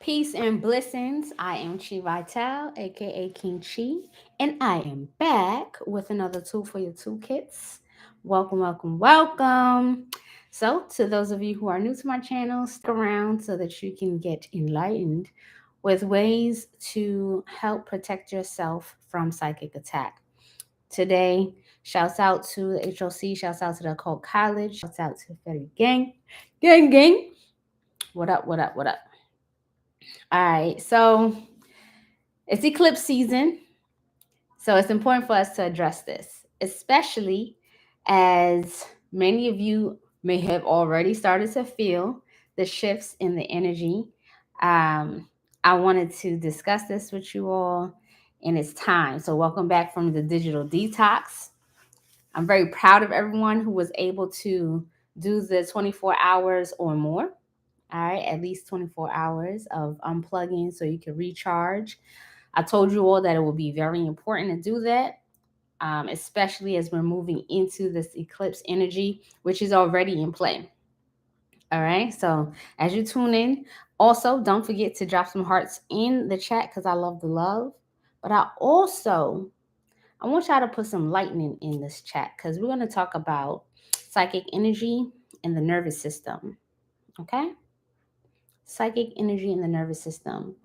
Peace and blessings. I am Chi Vital, aka King Chi, and I am back with another tool for your toolkits. Welcome, welcome, welcome. So, to those of you who are new to my channel, stick around so that you can get enlightened with ways to help protect yourself from psychic attack. Today, shouts out to the HOC, shouts out to the Occult College, shouts out to the Fairy Gang. Gang, gang. What up, what up, what up? All right, so it's eclipse season, so it's important for us to address this, especially as many of you may have already started to feel the shifts in the energy. Um, I wanted to discuss this with you all, and it's time. So, welcome back from the digital detox. I'm very proud of everyone who was able to do the 24 hours or more. All right, at least 24 hours of unplugging so you can recharge. I told you all that it will be very important to do that, especially as we're moving into this eclipse energy, which is already in play. All right, so as you tune in, also don't forget to drop some hearts in the chat because I love the love. But I want y'all to put some lightning in this chat because we're going to talk about psychic energy and the nervous system. Okay, psychic energy in the nervous system.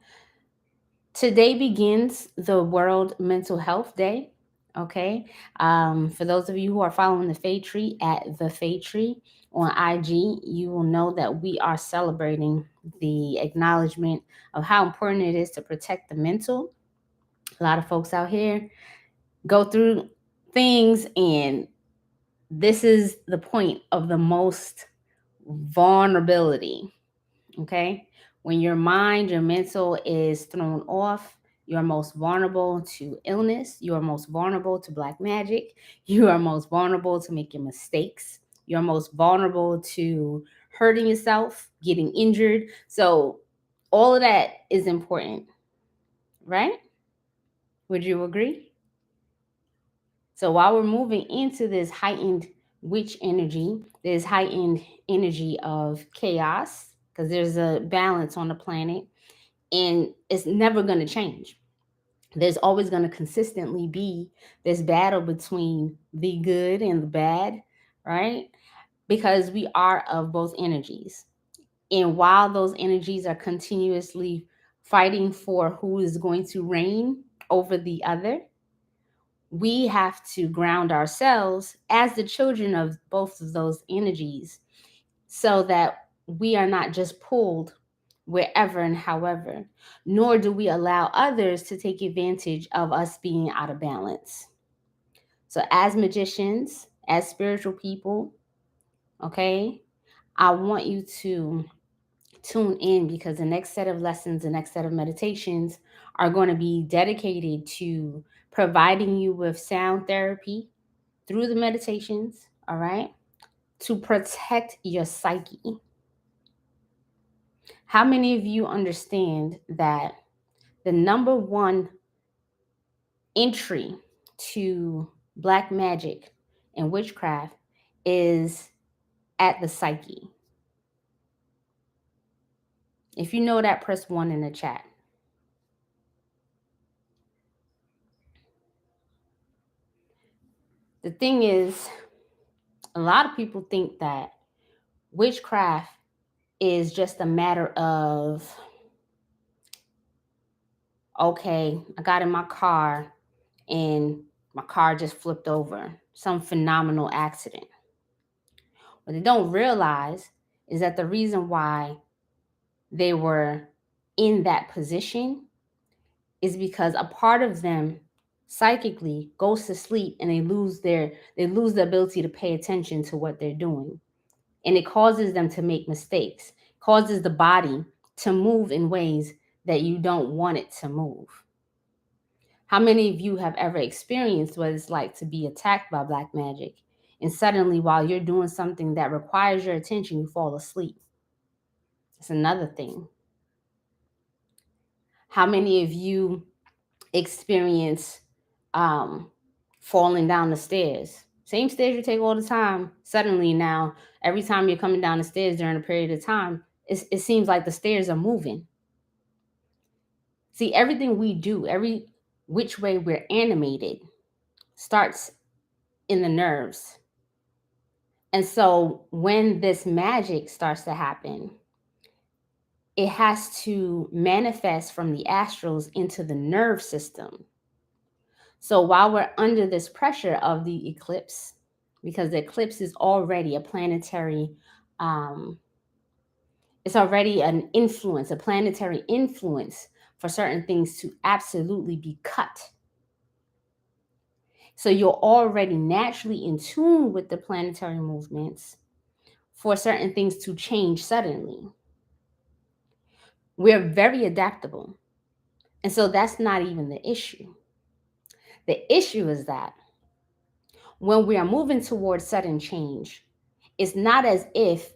Today begins the World Mental Health Day. Okay. For those of you who are following the Fade Tree at the Fade Tree on IG, you will know that we are celebrating the acknowledgement of how important it is to protect the mental. A lot of folks out here go through things, and this is the point of the most vulnerability. Okay. When your mind, your mental is thrown off, you're most vulnerable to illness. You are most vulnerable to black magic. You are most vulnerable to making mistakes. You're most vulnerable to hurting yourself, getting injured. So, all of that is important, right? Would you agree? So, while we're moving into this heightened witch energy, this heightened energy of chaos, because there's a balance on the planet and it's never going to change. There's always going to consistently be this battle between the good and the bad, right? Because we are of both energies. And while those energies are continuously fighting for who is going to reign over the other, we have to ground ourselves as the children of both of those energies so that we are not just pulled wherever and however, nor do we allow others to take advantage of us being out of balance. So, as magicians, as spiritual people, okay, I want you to tune in because the next set of lessons, the next set of meditations are going to be dedicated to providing you with sound therapy through the meditations, all right, to protect your psyche. How many of you understand that the number one entry to black magic and witchcraft is at the psyche? If you know that, press one in the chat. The thing is, a lot of people think that witchcraft is just a matter of, okay, I got in my car and my car just flipped over, some phenomenal accident. What they don't realize is that the reason why they were in that position is because a part of them psychically goes to sleep and they lose the ability to pay attention to what they're doing, and it causes them to make mistakes, causes the body to move in ways that you don't want it to move. How many of you have ever experienced what it's like to be attacked by black magic and suddenly while you're doing something that requires your attention you fall asleep? It's another thing. How many of you experience um, falling down the stairs? Same stairs you take all the time. Suddenly now, every time you're coming down the stairs during a period of time, it seems like the stairs are moving. See, everything we do, every which way we're animated, starts in the nerves. And so when this magic starts to happen, it has to manifest from the astrals into the nerve system. So while we're under this pressure of the eclipse, because the eclipse is already a planetary, um, it's already an influence, a planetary influence for certain things to absolutely be cut. So you're already naturally in tune with the planetary movements for certain things to change suddenly. We're very adaptable. And so that's not even the issue. The issue is that when we are moving towards sudden change, it's not as if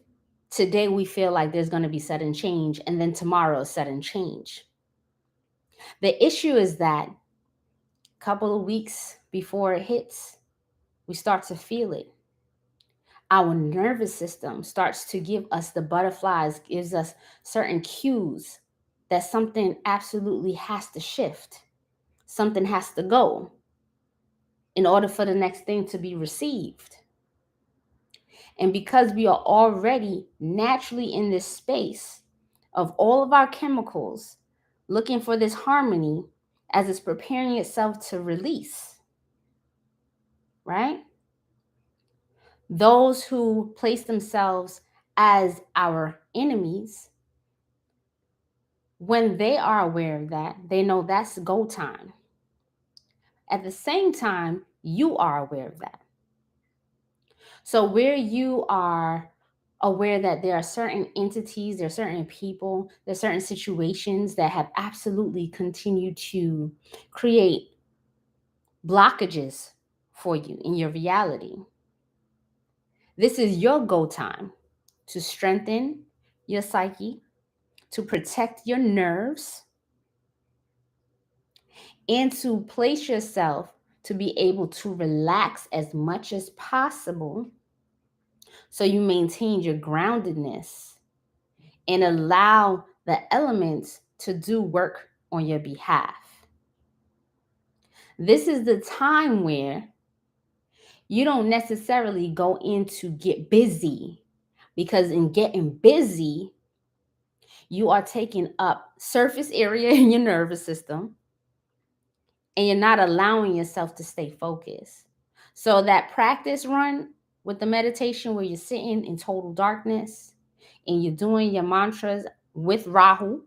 today we feel like there's going to be sudden change and then tomorrow sudden change. The issue is that a couple of weeks before it hits, we start to feel it. Our nervous system starts to give us the butterflies, gives us certain cues that something absolutely has to shift, something has to go in order for the next thing to be received. And because we are already naturally in this space of all of our chemicals looking for this harmony as it's preparing itself to release, right? Those who place themselves as our enemies, when they are aware of that, they know that's go time. At the same time, you are aware of that. So where you are aware that there are certain entities, there are certain people, there are certain situations that have absolutely continued to create blockages for you in your reality. This is your go time to strengthen your psyche, to protect your nerves, and to place yourself to be able to relax as much as possible so you maintain your groundedness and allow the elements to do work on your behalf. This is the time where you don't necessarily go in to get busy, because in getting busy, you are taking up surface area in your nervous system and you're not allowing yourself to stay focused. So that practice run with the meditation where you're sitting in total darkness and you're doing your mantras with Rahu,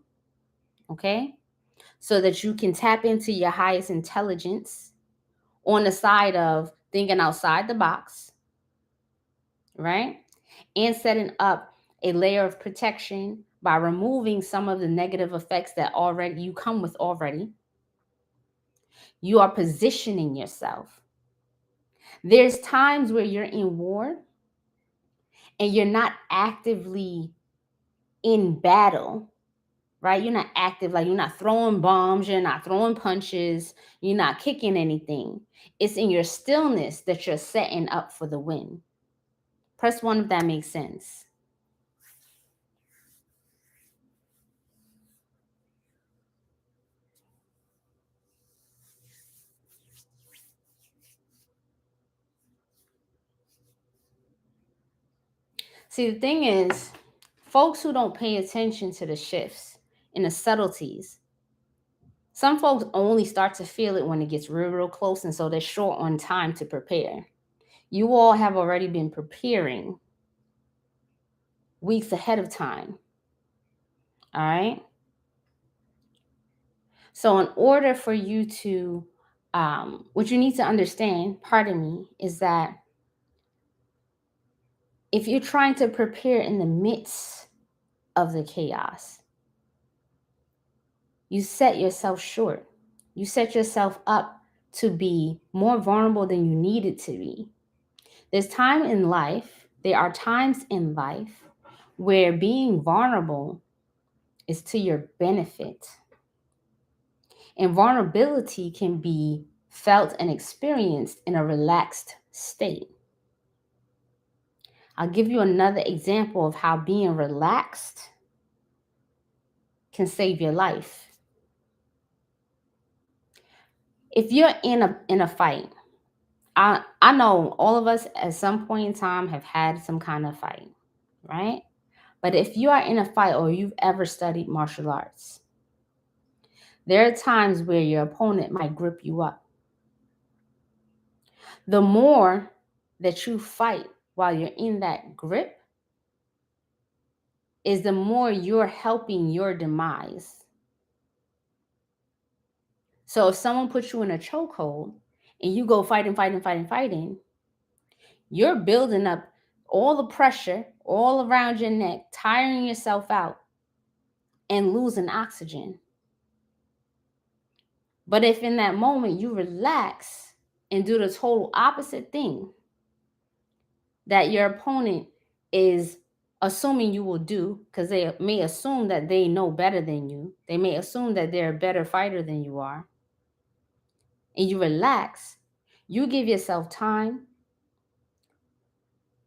okay? So that you can tap into your highest intelligence on the side of thinking outside the box, right? And setting up a layer of protection by removing some of the negative effects that already you come with already. You are positioning yourself. There's times where you're in war and you're not actively in battle, right? You're not active, like you're not throwing bombs, you're not throwing punches, you're not kicking anything. It's in your stillness that you're setting up for the win. Press 1 if that makes sense. See, the thing is, folks who don't pay attention to the shifts and the subtleties, some folks only start to feel it when it gets real, real close, and so they're short on time to prepare. You all have already been preparing weeks ahead of time. All right. So, in order for you to, what you need to understand, pardon me, is that if you're trying to prepare in the midst of the chaos, you set yourself short. You set yourself up to be more vulnerable than you needed to be. There are times in life where being vulnerable is to your benefit. And vulnerability can be felt and experienced in a relaxed state. I'll give you another example of how being relaxed can save your life. If you're in a fight, I know all of us at some point in time have had some kind of fight, right? But if you are in a fight or you've ever studied martial arts, there are times where your opponent might grip you up. The more that you fight while you're in that grip, is the more you're helping your demise. So if someone puts you in a chokehold and you go fighting, fighting, fighting, fighting, you're building up all the pressure all around your neck, tiring yourself out and losing oxygen. But if in that moment you relax and do the total opposite thing that your opponent is assuming you will do, because they may assume that they know better than you, they may assume that they're a better fighter than you are, and you relax, you give yourself time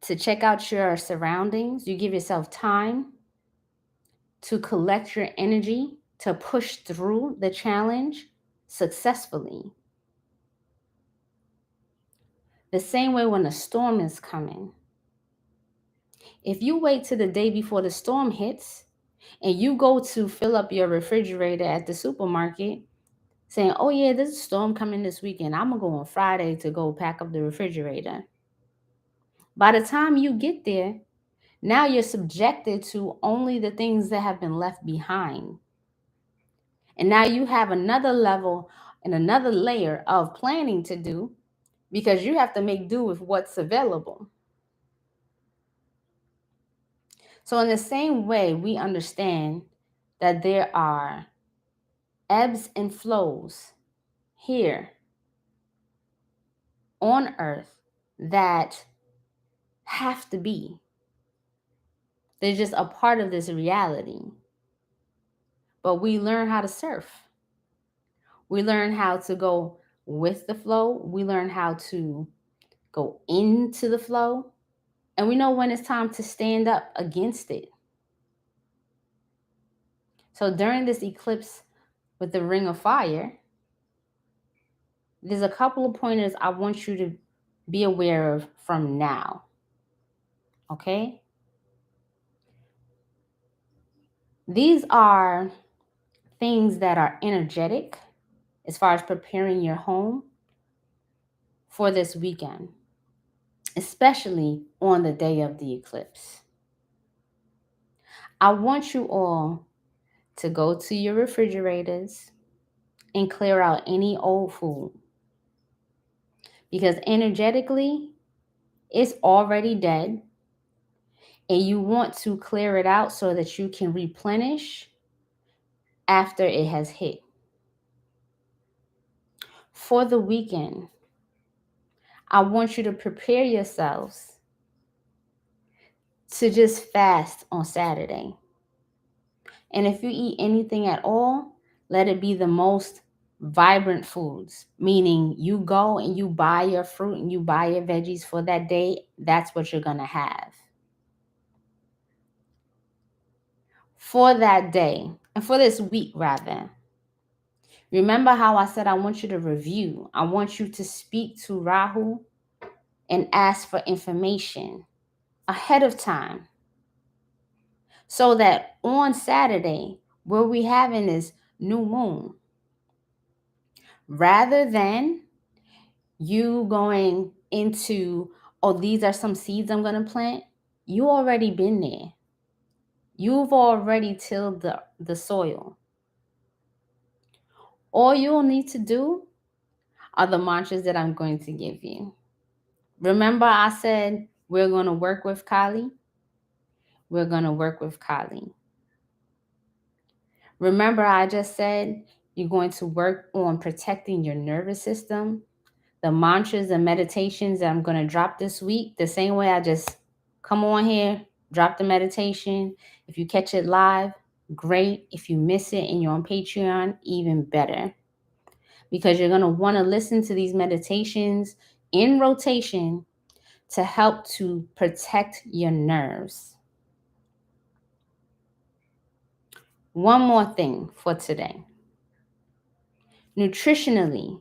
to check out your surroundings, you give yourself time to collect your energy to push through the challenge successfully. The same way when a storm is coming. If you wait till the day before the storm hits and you go to fill up your refrigerator at the supermarket saying, oh yeah, there's a storm coming this weekend, I'm gonna go on Friday to go pack up the refrigerator. By the time you get there, now you're subjected to only the things that have been left behind. And now you have another level and another layer of planning to do because you have to make do with what's available. So, in the same way, we understand that there are ebbs and flows here on earth that have to be. They're just a part of this reality. But we learn how to surf. We learn how to go with the flow. We learn how to go into the flow. And we know when it's time to stand up against it. So during this eclipse with the ring of fire, there's a couple of pointers I want you to be aware of from now. Okay? These are things that are energetic as far as preparing your home for this weekend, especially on the day of the eclipse. I want you all to go to your refrigerators and clear out any old food because energetically it's already dead and you want to clear it out so that you can replenish after it has hit. For the weekend, I want you to prepare yourselves to just fast on Saturday. And if you eat anything at all, let it be the most vibrant foods, meaning you go and you buy your fruit and you buy your veggies for that day. That's what you're going to have for that day and for this week, rather. Remember how I said I want you to review. I want you to speak to Rahu and ask for information ahead of time so that on Saturday, where we having this new moon, rather than you going into, oh, these are some seeds I'm going to plant, you already been there. You've already tilled the soil. All you'll need to do are the mantras that I'm going to give you. Remember, I said we're going to work with Kali? We're going to work with Kali. Remember, I just said you're going to work on protecting your nervous system. The mantras and meditations that I'm going to drop this week, the same way I just come on here, drop the meditation. If you catch it live, great. If you miss it and you're on Patreon, even better. Because you're going to want to listen to these meditations in rotation to help to protect your nerves. One more thing for today. Nutritionally,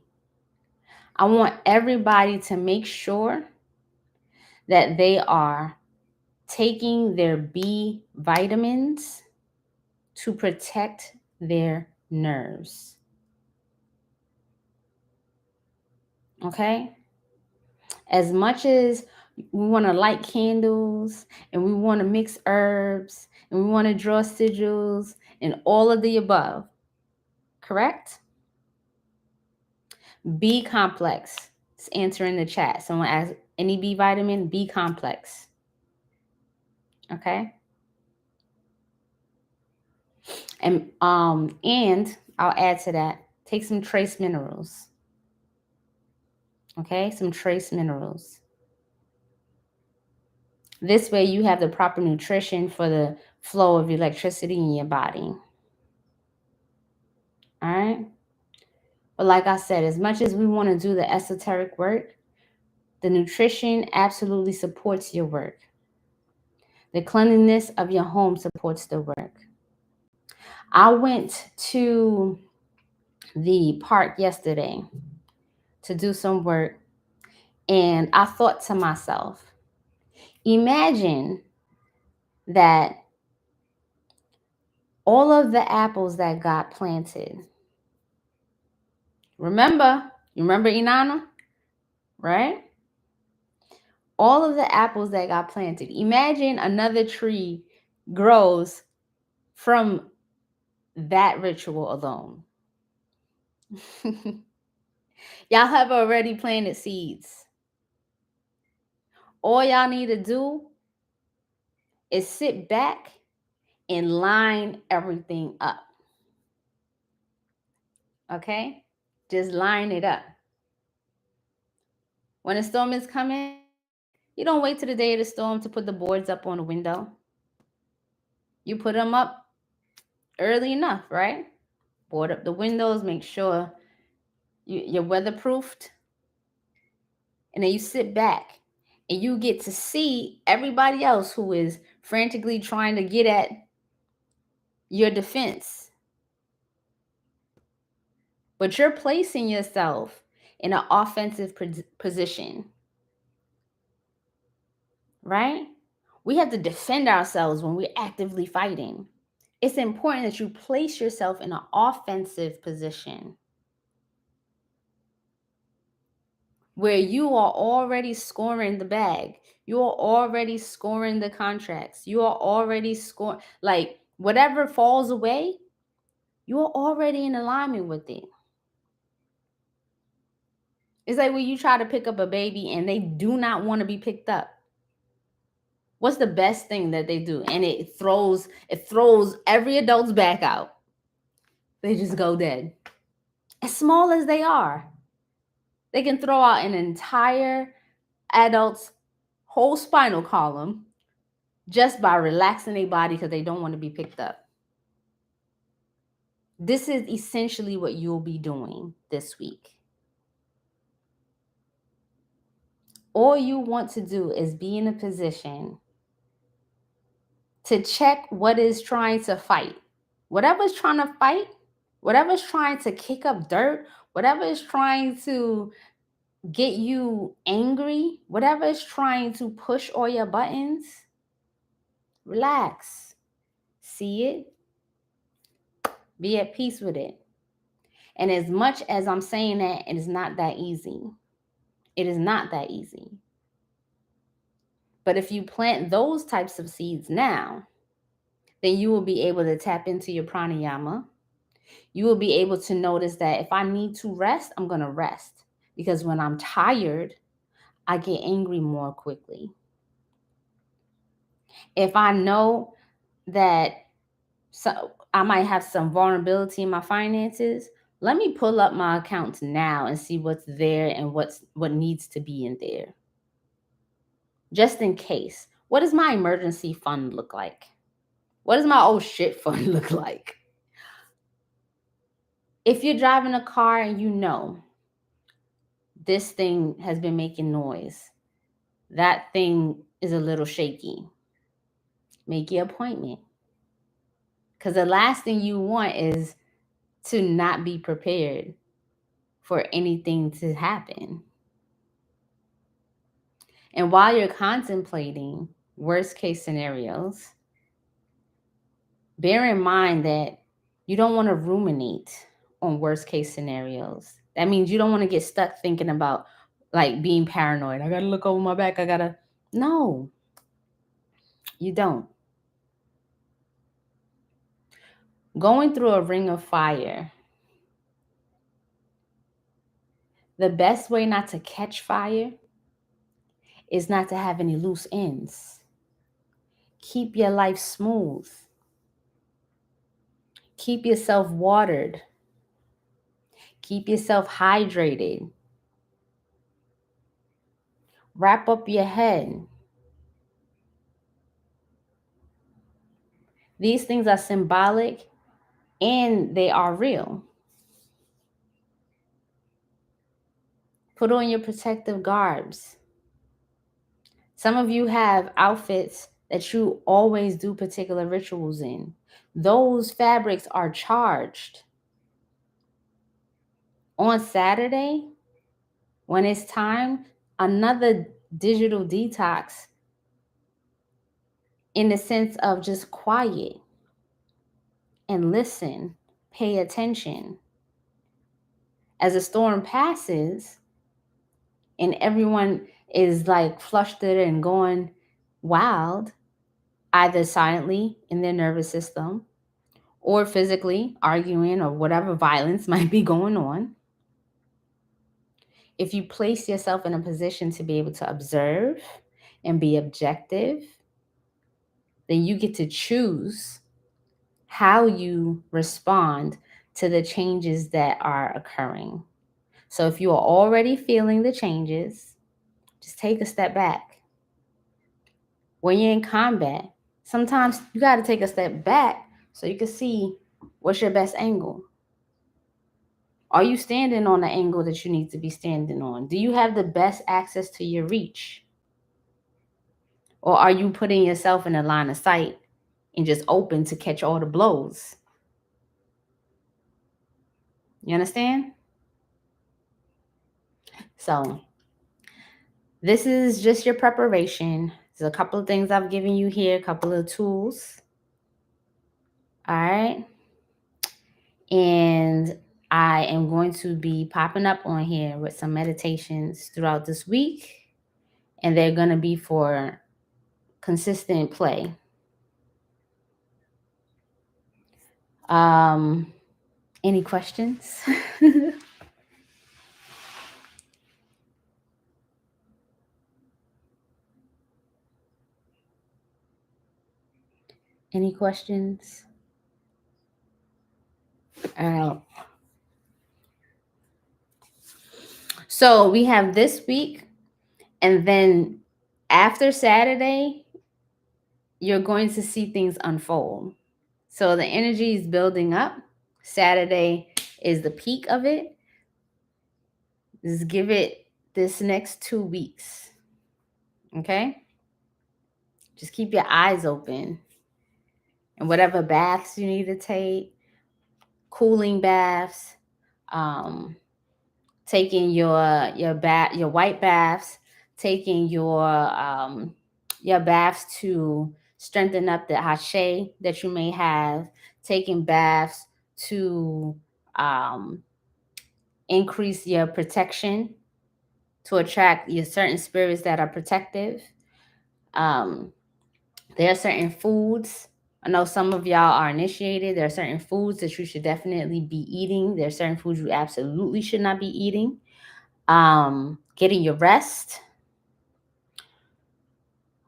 I want everybody to make sure that they are taking their B vitamins to protect their nerves. Okay? As much as we want to light candles and we want to mix herbs and we want to draw sigils and all of the above, correct? B complex. Let's answer in the chat. Someone asked any B vitamin, B complex. Okay? And I'll add to that, take some trace minerals. Okay? Some trace minerals. This way you have the proper nutrition for the flow of electricity in your body. All right? But like I said, as much as we want to do the esoteric work, the nutrition absolutely supports your work. The cleanliness of your home supports the work. I went to the park yesterday to do some work, and I thought to myself, imagine that all of the apples that got planted. You remember Inanna, right? All of the apples that got planted. Imagine another tree grows from that ritual alone. Y'all have already planted seeds. All y'all need to do is sit back and line everything up. Okay? Just line it up. When a storm is coming, you don't wait till the day of the storm to put the boards up on the window. You put them up early enough, right? Board up the windows, make sure you're weatherproofed. And then you sit back and you get to see everybody else who is frantically trying to get at your defense. But you're placing yourself in an offensive position, right? We have to defend ourselves when we're actively fighting. It's important that you place yourself in an offensive position where you are already scoring the bag. You are already scoring the contracts. You are already scoring, like whatever falls away, you are already in alignment with it. It's like when you try to pick up a baby and they do not want to be picked up. What's the best thing that they do? And it throws every adult's back out. They just go dead. As small as they are, they can throw out an entire adult's whole spinal column just by relaxing their body because they don't want to be picked up. This is essentially what you'll be doing this week. All you want to do is be in a position to check what is trying to fight. Whatever's trying to fight, whatever's trying to kick up dirt, whatever is trying to get you angry, whatever is trying to push all your buttons, relax. See it. Be at peace with it. And as much as I'm saying that, it is not that easy. It is not that easy. But if you plant those types of seeds now, then you will be able to tap into your pranayama. You will be able to notice that if I need to rest, I'm going to rest. Because when I'm tired, I get angry more quickly. If I know that I might have some vulnerability in my finances, let me pull up my accounts now and see what's there and what needs to be in there. Just in case. What does my emergency fund look like? What does my oh shit fund look like? If you're driving a car and you know this thing has been making noise, that thing is a little shaky, make your appointment. Because the last thing you want is to not be prepared for anything to happen. And while you're contemplating worst case scenarios, bear in mind that you don't want to ruminate on worst case scenarios. That means you don't want to get stuck thinking about like being paranoid. I got to look over my back. No, you don't. Going through a ring of fire, the best way not to catch fire is not to have any loose ends. Keep your life smooth. Keep yourself watered. Keep yourself hydrated. Wrap up your head. These things are symbolic and they are real. Put on your protective garbs. Some of you have outfits that you always do particular rituals in. Those fabrics are charged. On Saturday, when it's time, another digital detox in the sense of just quiet and listen, pay attention. As a storm passes and everyone is like flustered and going wild, either silently in their nervous system or physically arguing or whatever violence might be going on. If you place yourself in a position to be able to observe and be objective, then you get to choose how you respond to the changes that are occurring. So if you are already feeling the changes, just take a step back. When you're in combat, sometimes you got to take a step back so you can see what's your best angle. Are you standing on the angle that you need to be standing on? Do you have the best access to your reach? Or are you putting yourself in a line of sight and just open to catch all the blows? You understand? So this is just your preparation. There's a couple of things I've given you here, a couple of tools. All right. And I am going to be popping up on here with some meditations throughout this week. And they're going to be for consistent play. Any questions? Any questions? So we have this week, and then after Saturday, you're going to see things unfold. So the energy is building up. Saturday is the peak of it. Just give it this next 2 weeks. Okay? Just keep your eyes open. And whatever baths you need to take, cooling baths, taking your white baths, taking your baths to strengthen up the hashe that you may have, taking baths to increase your protection, to attract your certain spirits that are protective. There are certain foods. I know some of y'all are initiated. There are certain foods that you should definitely be eating. There are certain foods you absolutely should not be eating. Getting your rest.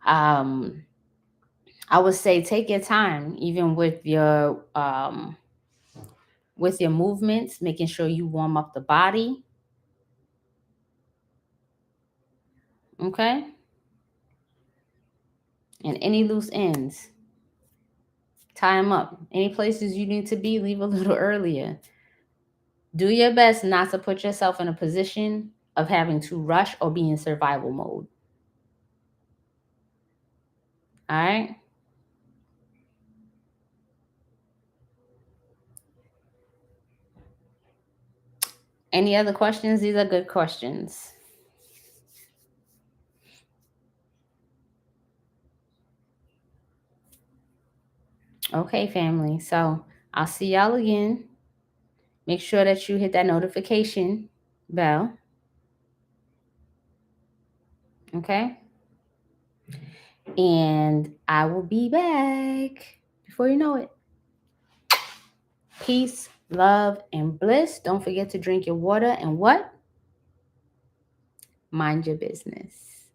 I would say take your time, even with your movements, making sure you warm up the body. Okay? And any loose ends, tie them up. Any places you need to be, leave a little earlier. Do your best not to put yourself in a position of having to rush or be in survival mode. All right? Any other questions? These are good questions. Okay, family. So I'll see y'all again. Make sure that you hit that notification bell. Okay. And I will be back before you know it. Peace, love, and bliss. Don't forget to drink your water and what? Mind your business.